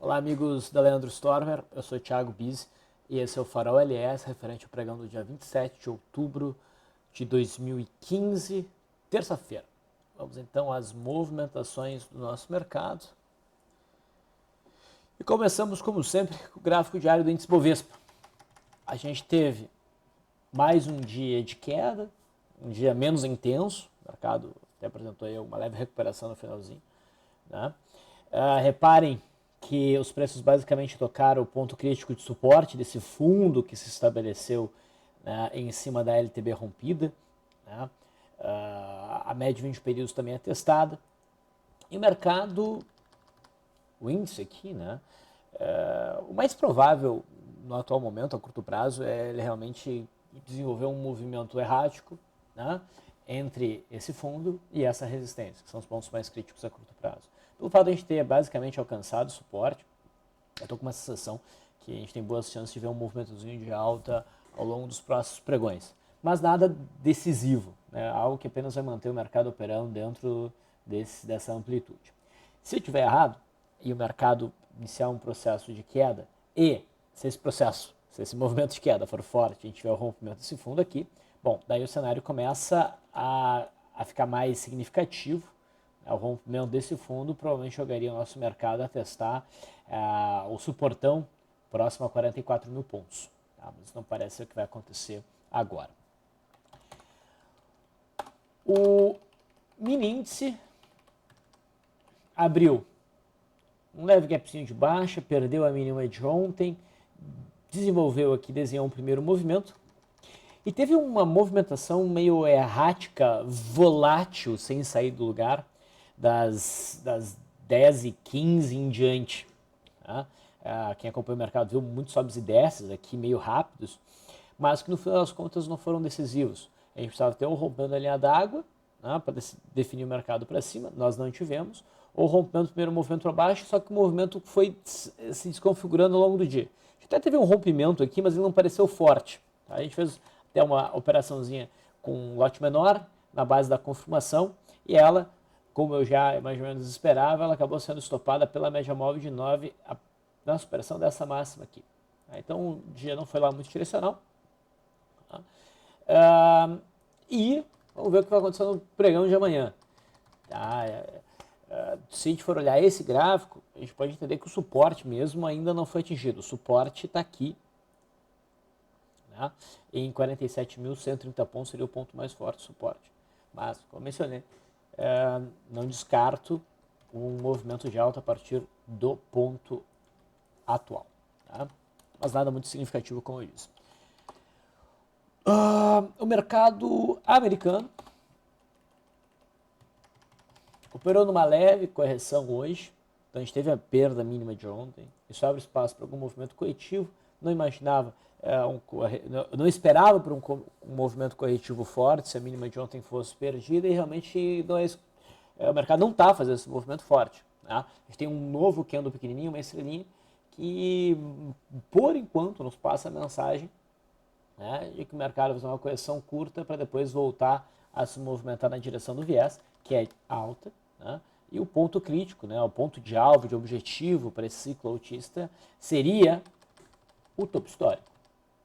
Olá, amigos da Leandro Stormer, eu sou o Thiago Bizzi e esse é o Farol LS, referente ao pregão do dia 27 de outubro de 2015, terça-feira. Vamos então às movimentações do nosso mercado. E começamos, como sempre, com o gráfico diário do índice Bovespa. A gente teve mais um dia de queda, um dia menos intenso, o mercado até apresentou aí uma leve recuperação no finalzinho, né? Reparem que os preços basicamente tocaram o ponto crítico de suporte desse fundo que se estabeleceu, né, em cima da LTB rompida, né? A média de 20 períodos também é testada. E o mercado, o índice aqui, né, o mais provável no atual momento, a curto prazo, é ele realmente desenvolver um movimento errático, né, entre esse fundo e essa resistência, que são os pontos mais críticos a curto prazo. Pelo fato de a gente ter basicamente alcançado o suporte, eu estou com uma sensação que a gente tem boas chances de ver um movimentozinho de alta ao longo dos próximos pregões. Mas nada decisivo, né? Algo que apenas vai manter o mercado operando dentro dessa amplitude. Se eu estiver errado e o mercado iniciar um processo de queda e se esse movimento de queda for forte, a gente tiver o rompimento desse fundo aqui, bom, daí o cenário começa a ficar mais significativo. O rompimento desse fundo provavelmente jogaria o nosso mercado a testar o suportão próximo a 44 mil pontos. Tá? Mas não parece ser o que vai acontecer agora. O mini índice abriu um leve gapzinho de baixa, perdeu a mínima de ontem, desenvolveu aqui, desenhou um primeiro movimento e teve uma movimentação meio errática, volátil, sem sair do lugar, das 10h15 em diante. Tá? Quem acompanha o mercado viu muitos sobes e desces aqui, meio rápidos, mas que no final das contas não foram decisivos. A gente precisava ter um rompendo a linha d'água, né, para definir o mercado para cima, nós não tivemos, ou rompendo o primeiro movimento para baixo, só que o movimento foi se desconfigurando ao longo do dia. A gente até teve um rompimento aqui, mas ele não pareceu forte. Tá? A gente fez até uma operaçãozinha com um lote menor, na base da confirmação, e ela, como eu já mais ou menos esperava, ela acabou sendo estopada pela média móvel de 9 na superação dessa máxima aqui. Então o dia não foi lá muito direcional. E vamos ver o que vai acontecer no pregão de amanhã. Tá? Se a gente for olhar esse gráfico, a gente pode entender que o suporte mesmo ainda não foi atingido. O suporte está aqui, né? Em 47.130 pontos seria o ponto mais forte do suporte. Mas, como mencionei, não descarto um movimento de alta a partir do ponto atual. Tá? Mas nada muito significativo, como eu disse. O mercado americano operou numa leve correção hoje. Então a gente teve a perda mínima de ontem. Isso abre espaço para algum movimento corretivo. Não imaginava, não esperava por um movimento corretivo forte se a mínima de ontem fosse perdida, e realmente o mercado não está fazendo esse movimento forte. Tá? A gente tem um novo candle pequenininho, uma estrelinha, que por enquanto nos passa a mensagem, né, de que o mercado vai fazer uma correção curta para depois voltar a se movimentar na direção do viés, que é alta, né? E o ponto crítico, né, o ponto de alvo, de objetivo para esse ciclo altista seria o topo histórico.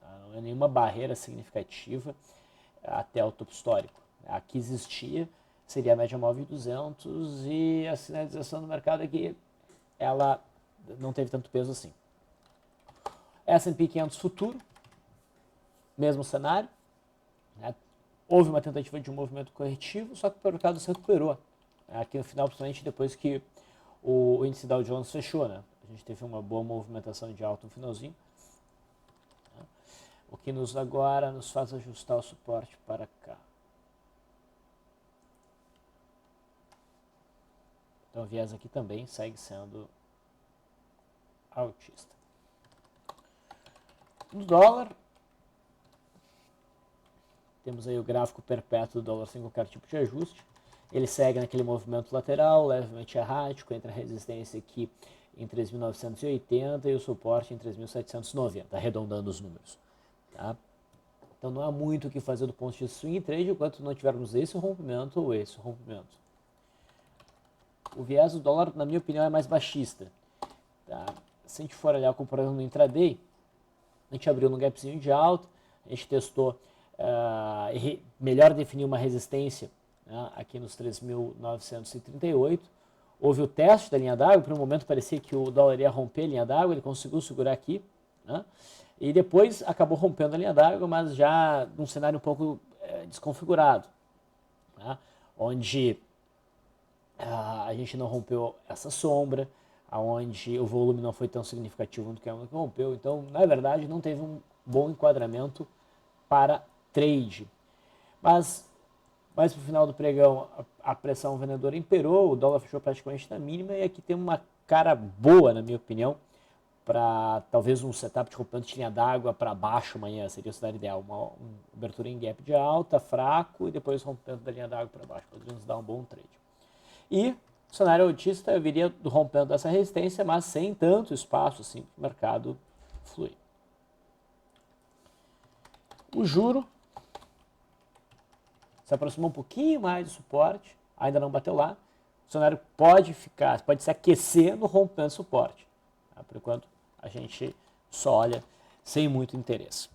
Tá? Não é nenhuma barreira significativa até o topo histórico. A que existia seria a média móvel de 200, e a sinalização do mercado é que ela não teve tanto peso assim. S&P 500 futuro, mesmo cenário, né? Houve uma tentativa de um movimento corretivo, só que o mercado se recuperou. Aqui no final, principalmente depois que o índice Dow Jones fechou, né? A gente teve uma boa movimentação de alta no finalzinho, né? O que agora nos faz ajustar o suporte para cá. Então o viés aqui também segue sendo altista. No dólar, temos aí o gráfico perpétuo do dólar sem qualquer tipo de ajuste. Ele segue naquele movimento lateral, levemente errático, entre a resistência aqui em 3.980 e o suporte em 3.790, arredondando os números. Tá? Então não há muito o que fazer do ponto de swing trade enquanto não tivermos esse rompimento ou esse rompimento. O viés do dólar, na minha opinião, é mais baixista. Tá? se a gente for olhar o comportamento no intraday, a gente abriu no gapzinho de alta, a gente testou, melhor definir uma resistência, né, aqui nos 3.938. Houve o teste da linha d'água, por um momento parecia que o dólar ia romper a linha d'água, ele conseguiu segurar aqui, né, e depois acabou rompendo a linha d'água, mas já num cenário um pouco desconfigurado, né, onde a gente não rompeu essa sombra, onde o volume não foi tão significativo do que a que rompeu. Então, na verdade, não teve um bom enquadramento para trade. Mas, mais para o final do pregão, a pressão vendedora imperou, o dólar fechou praticamente na mínima, e aqui tem uma cara boa, na minha opinião, para talvez um setup de rompimento de linha d'água para baixo amanhã, seria o cenário ideal, uma abertura em gap de alta, fraco, e depois rompimento da linha d'água para baixo, poderíamos dar um bom trade. E o cenário altista viria do rompimento dessa resistência, mas sem tanto espaço assim para o mercado fluir. O juro se aproximou um pouquinho mais do suporte, ainda não bateu lá. O cenário pode se aquecer no rompimento do suporte. Tá? Por enquanto, a gente só olha sem muito interesse.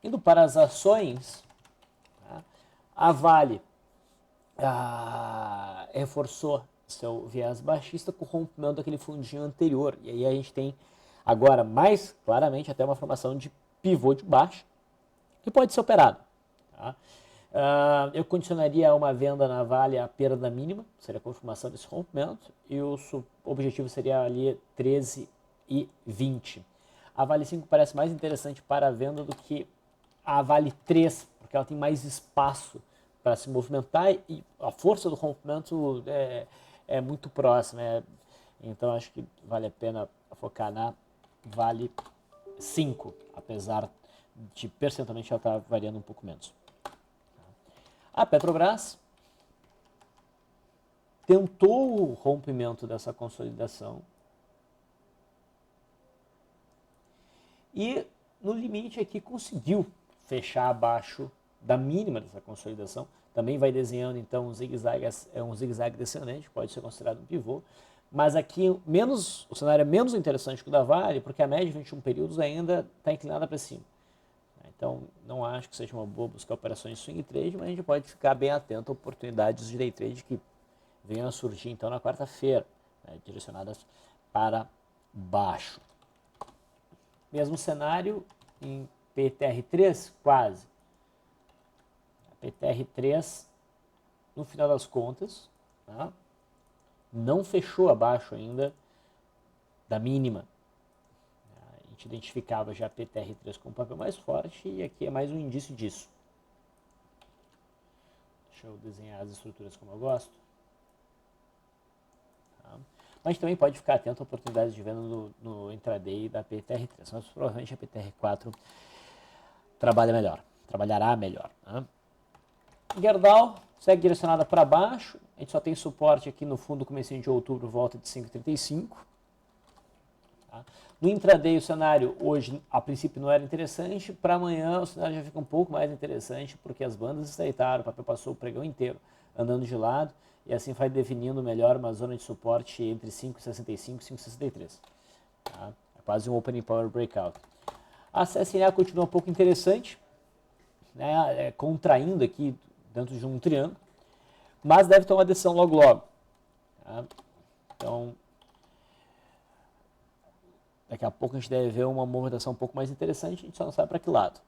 Indo para as ações, tá? A Vale reforçou seu viés baixista com o rompimento daquele fundinho anterior. E aí a gente tem agora mais claramente até uma formação de pivô de baixo que pode ser operado. Tá? Eu condicionaria uma venda na Vale à perda mínima, seria a confirmação desse rompimento, e o objetivo seria ali 13,20. A Vale 5 parece mais interessante para a venda do que a Vale 3, porque ela tem mais espaço para se movimentar e a força do rompimento é muito próxima. Então acho que vale a pena focar na Vale 5, apesar de percentualmente ela estar variando um pouco menos. A Petrobras tentou o rompimento dessa consolidação e no limite aqui conseguiu fechar abaixo da mínima dessa consolidação. Também vai desenhando então um zigue-zague descendente, pode ser considerado um pivô, mas aqui o cenário é menos interessante que o da Vale, porque a média de 21 períodos ainda está inclinada para cima. Então, não acho que seja uma boa buscar operações swing trade, mas a gente pode ficar bem atento a oportunidades de day trade que venham a surgir então na quarta-feira, né, direcionadas para baixo. Mesmo cenário em PTR3, quase. A PTR3, no final das contas, tá, não fechou abaixo ainda da mínima. A gente identificava já a PTR3 como um papel mais forte e aqui é mais um indício disso. Deixa eu desenhar as estruturas como eu gosto. Tá. Mas a gente também pode ficar atento a oportunidades de venda no intraday da PTR3, mas provavelmente a PTR4 trabalhará melhor. Tá. Gerdau segue direcionada para baixo, a gente só tem suporte aqui no fundo, comecinho de outubro, volta de 5,35. Tá? No intraday o cenário hoje, a princípio, não era interessante, para amanhã o cenário já fica um pouco mais interessante, porque as bandas estreitaram, o papel passou o pregão inteiro andando de lado, e assim vai definindo melhor uma zona de suporte entre 5,65 e 5,63. Tá? É quase um opening power breakout. A CSNA continua um pouco interessante, né? Contraindo aqui dentro de um triângulo, mas deve tomar decisão logo logo. Tá? Então, daqui a pouco a gente deve ver uma movimentação um pouco mais interessante, a gente só não sabe para que lado.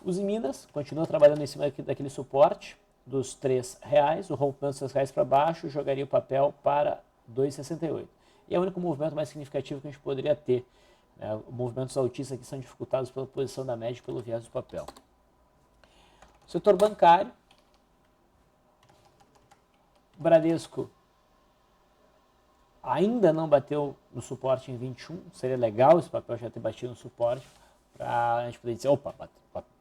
Os Minas continua trabalhando em cima daquele suporte dos R$3, o rompimento dos R$3 para baixo jogaria o papel para 2,68. E é o único movimento mais significativo que a gente poderia ter. Né? Os movimentos altistas aqui são dificultados pela posição da média e pelo viés do papel. O setor bancário, o Bradesco ainda não bateu no suporte em 21, seria legal esse papel já ter batido no suporte, para a gente poder dizer, opa,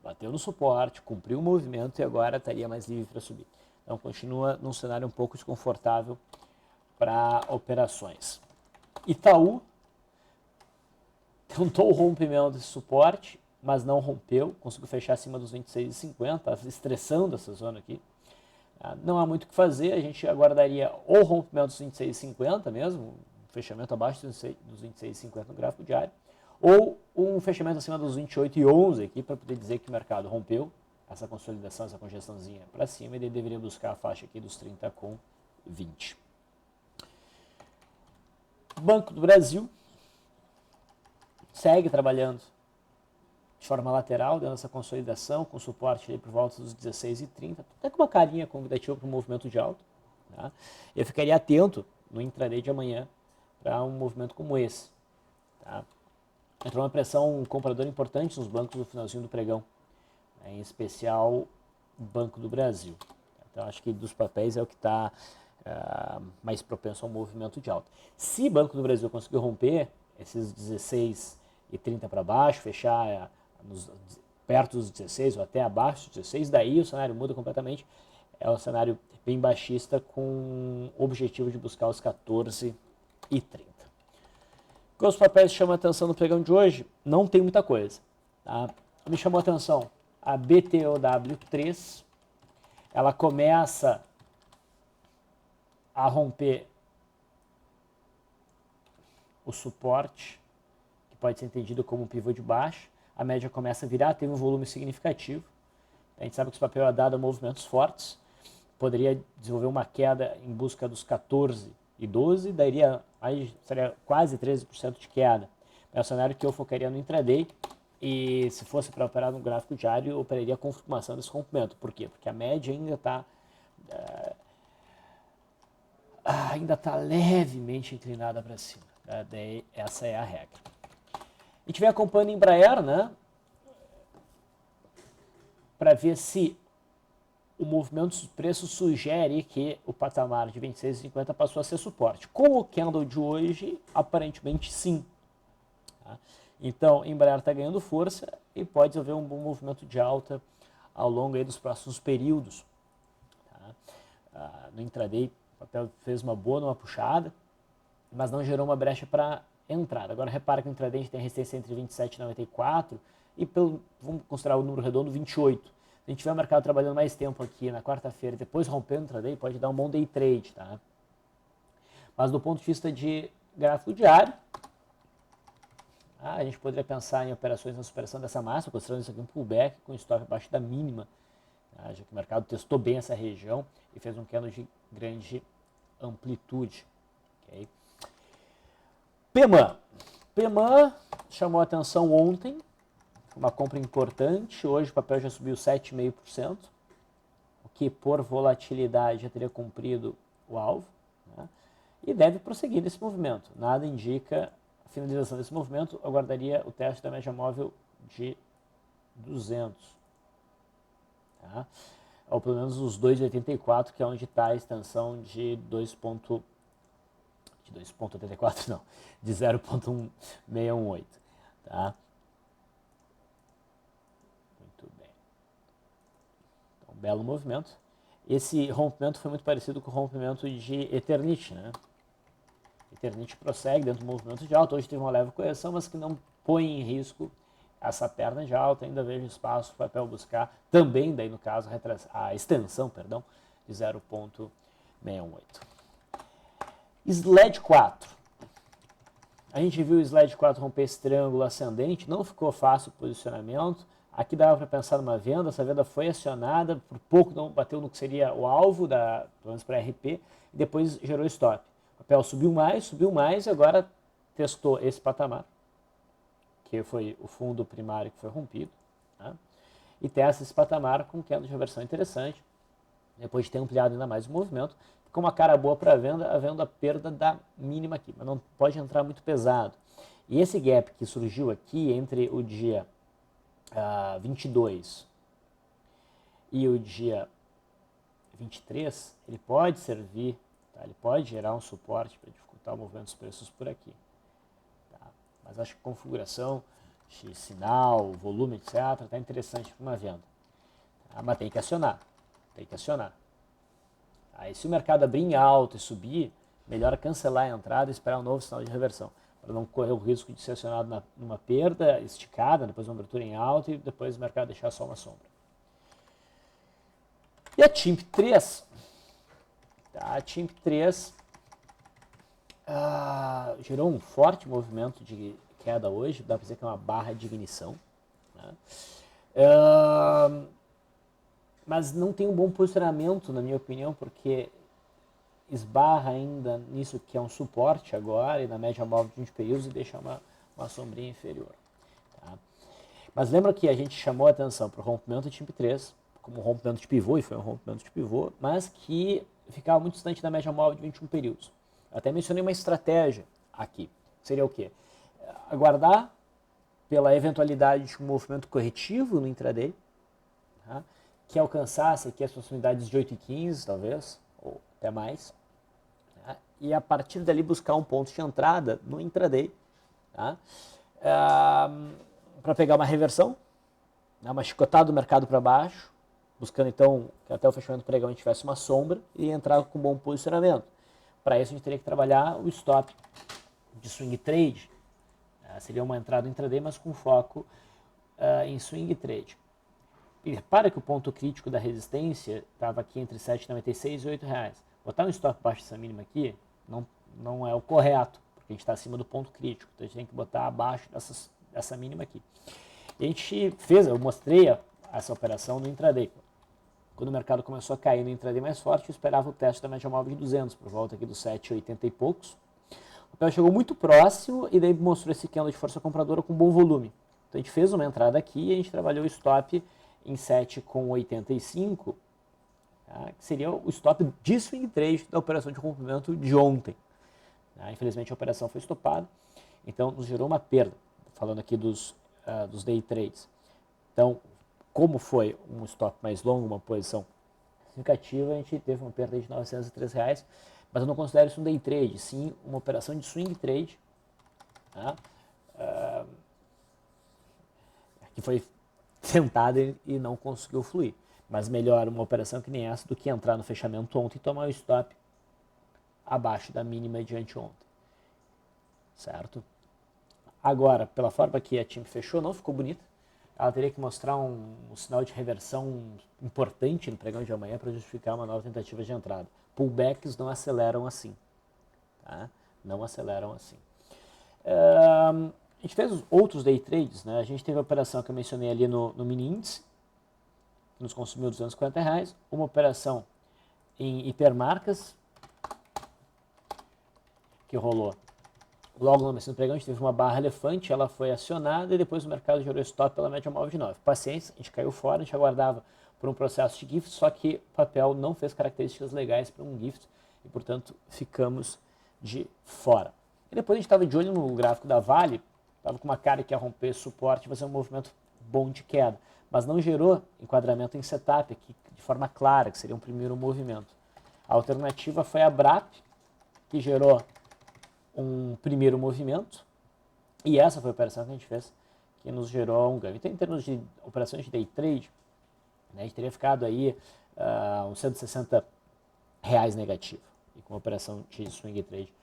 bateu no suporte, cumpriu o movimento e agora estaria mais livre para subir. Então continua num cenário um pouco desconfortável para operações. Itaú tentou o rompimento desse suporte, mas não rompeu, conseguiu fechar acima dos 26,50, está estressando essa zona aqui. Não há muito o que fazer, a gente aguardaria o rompimento dos 26,50 mesmo, fechamento abaixo dos 26,50 no gráfico diário, ou um fechamento acima dos 28,11 aqui, para poder dizer que o mercado rompeu essa consolidação, essa congestãozinha para cima, e ele deveria buscar a faixa aqui dos 30,20. Banco do Brasil segue trabalhando de forma lateral, dando essa consolidação, com suporte ali por volta dos 16,30, até com uma carinha convidativa para um movimento de alta. Tá? Eu ficaria atento no intraday de amanhã para um movimento como esse. Tá? Entrou uma pressão compradora importante nos bancos no finalzinho do pregão, em especial o Banco do Brasil. Então, acho que dos papéis é o que está mais propenso ao movimento de alta. Se o Banco do Brasil conseguir romper esses 16,30 para baixo, fechar perto dos 16 ou até abaixo dos 16, daí o cenário muda completamente. É um cenário bem baixista com o objetivo de buscar os 14,30. Que os papéis chamam a atenção no pregão de hoje? Não tem muita coisa. Tá? Me chamou a atenção a BTOW3. Ela começa a romper o suporte, que pode ser entendido como um pivô de baixo. A média começa a virar, tem um volume significativo. A gente sabe que esse papel é dado a movimentos fortes. Poderia desenvolver uma queda em busca dos 14,12, seria quase 13% de queda. É um cenário que eu focaria no intraday, e se fosse para operar no gráfico diário, eu operaria a confirmação desse rompimento. Por quê? Porque a média ainda está levemente inclinada para cima. Daí essa é a regra. A gente vem acompanhando a Embraer, né? Para ver se o movimento dos preços sugere que o patamar de 26,50 passou a ser suporte. Com o candle de hoje, aparentemente sim. Tá? Então, Embraer está ganhando força e pode haver um bom movimento de alta ao longo aí dos próximos períodos. Tá? No intraday, o papel fez uma boa numa puxada, mas não gerou uma brecha para entrada. Agora, repara que no intraday a gente tem resistência entre 27,94 e, vamos considerar o número redondo, 28. Se a gente tiver o mercado trabalhando mais tempo aqui na quarta-feira, depois rompendo o intraday, pode dar um bom day trade. Tá? Mas do ponto de vista de gráfico diário, a gente poderia pensar em operações na superação dessa máxima, considerando isso aqui um pullback com stop abaixo da mínima, tá? Já que o mercado testou bem essa região e fez um candle de grande amplitude. Okay? PEMAN chamou a atenção ontem, uma compra importante. Hoje o papel já subiu 7,5%, o que por volatilidade já teria cumprido o alvo, né? E deve prosseguir nesse movimento. Nada indica a finalização desse movimento. Eu aguardaria o teste da média móvel de 200, tá? Ou pelo menos os 2,84, que é onde está a extensão de 2,84 não, de 0,618, tá? Muito bem. Então, belo movimento. Esse rompimento foi muito parecido com o rompimento de Eternit, né? Eternit prossegue dentro do movimento de alta. Hoje teve uma leve correção, mas que não põe em risco essa perna de alta. Ainda vejo espaço para o papel buscar também, daí no caso, a extensão, perdão, de 0,618. SLED 4. A gente viu o SLED 4 romper esse triângulo ascendente, não ficou fácil o posicionamento. Aqui dava para pensar numa venda, essa venda foi acionada, por pouco não bateu no que seria o alvo, pelo menos para RP, e depois gerou stop. O papel subiu mais e agora testou esse patamar, que foi o fundo primário que foi rompido, tá? E testa esse patamar com candle de reversão interessante, depois de ter ampliado ainda mais o movimento. Com uma cara boa para a venda, havendo a perda da mínima aqui, mas não pode entrar muito pesado. E esse gap que surgiu aqui entre o dia 22 e o dia 23, ele pode servir, tá? Ele pode gerar um suporte para dificultar o movimento dos preços por aqui. Tá? Mas acho que configuração, sinal, volume, etc., está interessante para uma venda. Tá? Mas tem que acionar. Aí, se o mercado abrir em alta e subir, melhor cancelar a entrada e esperar um novo sinal de reversão, para não correr o risco de ser acionado numa perda esticada, depois uma abertura em alta e depois o mercado deixar só uma sombra. E a TIMP3, tá? A TIMP3 gerou um forte movimento de queda hoje, dá para dizer que é uma barra de ignição, né? Mas não tem um bom posicionamento, na minha opinião, porque esbarra ainda nisso que é um suporte agora e na média móvel de 20 períodos e deixa uma sombrinha inferior. Tá? Mas lembra que a gente chamou a atenção para o rompimento de tipo 3, como um rompimento de pivô, e foi um rompimento de pivô, mas que ficava muito distante da média móvel de 21 períodos. Eu até mencionei uma estratégia aqui. Seria o quê? Aguardar pela eventualidade de um movimento corretivo no intraday, tá? Que alcançasse aqui as proximidades de 8,15, talvez, ou até mais, tá? E a partir dali buscar um ponto de entrada no intraday, tá? Para pegar uma reversão, né? Uma chicotada do mercado para baixo, buscando então que até o fechamento do pregão a gente tivesse uma sombra e entrar com um bom posicionamento. Para isso a gente teria que trabalhar o stop de swing trade, seria uma entrada intraday, mas com foco em swing trade. E repara que o ponto crítico da resistência estava aqui entre 7,96 e R$ 8,00. Botar um stop abaixo dessa mínima aqui não é o correto, porque a gente está acima do ponto crítico, então a gente tem que botar abaixo dessa mínima aqui. E a gente eu mostrei essa operação no intraday. Quando o mercado começou a cair no intraday mais forte, eu esperava o teste da média móvel de 200, por volta aqui dos 7,80 e poucos. O papel chegou muito próximo e daí mostrou esse candle de força compradora com bom volume. Então a gente fez uma entrada aqui e a gente trabalhou o stop em 7,85, tá? Que seria o stop de swing trade da operação de rompimento de ontem. Tá? Infelizmente a operação foi estopada, então nos gerou uma perda, falando aqui dos day trades. Então, como foi um stop mais longo, uma posição significativa, a gente teve uma perda de R$ 903, mas eu não considero isso um day trade, sim uma operação de swing trade, tá? Que foi tentada e não conseguiu fluir. Mas melhor uma operação que nem essa do que entrar no fechamento ontem e tomar o stop abaixo da mínima de anteontem. Certo? Agora, pela forma que a TIM fechou, não ficou bonita. Ela teria que mostrar um sinal de reversão importante no pregão de amanhã para justificar uma nova tentativa de entrada. Pullbacks não aceleram assim. Tá? Não aceleram assim. A gente fez outros day trades, né? A gente teve a operação que eu mencionei ali no mini índice, que nos consumiu R$ 250, uma operação em hipermarcas, que rolou logo no começo do pregão. A gente teve uma barra elefante, ela foi acionada e depois o mercado gerou stop pela média móvel de 9. Paciência, a gente caiu fora, a gente aguardava por um processo de gift, só que o papel não fez características legais para um gift e, portanto, ficamos de fora. E depois a gente estava de olho no gráfico da Vale, estava com uma cara que ia romper suporte e fazer um movimento bom de queda, mas não gerou enquadramento em setup aqui de forma clara, que seria um primeiro movimento. A alternativa foi a BRAP, que gerou um primeiro movimento, e essa foi a operação que a gente fez, que nos gerou um ganho. Então, em termos de operações de day trade, né, a gente teria ficado aí uns R$ 160 negativo, e com a operação de swing trade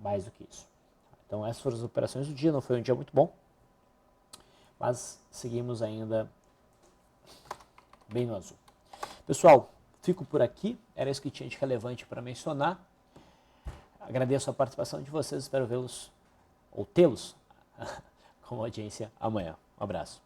mais do que isso. Então essas foram as operações do dia, não foi um dia muito bom, mas seguimos ainda bem no azul. Pessoal, fico por aqui, era isso que tinha de relevante para mencionar. Agradeço a participação de vocês, espero vê-los ou tê-los como audiência amanhã. Um abraço.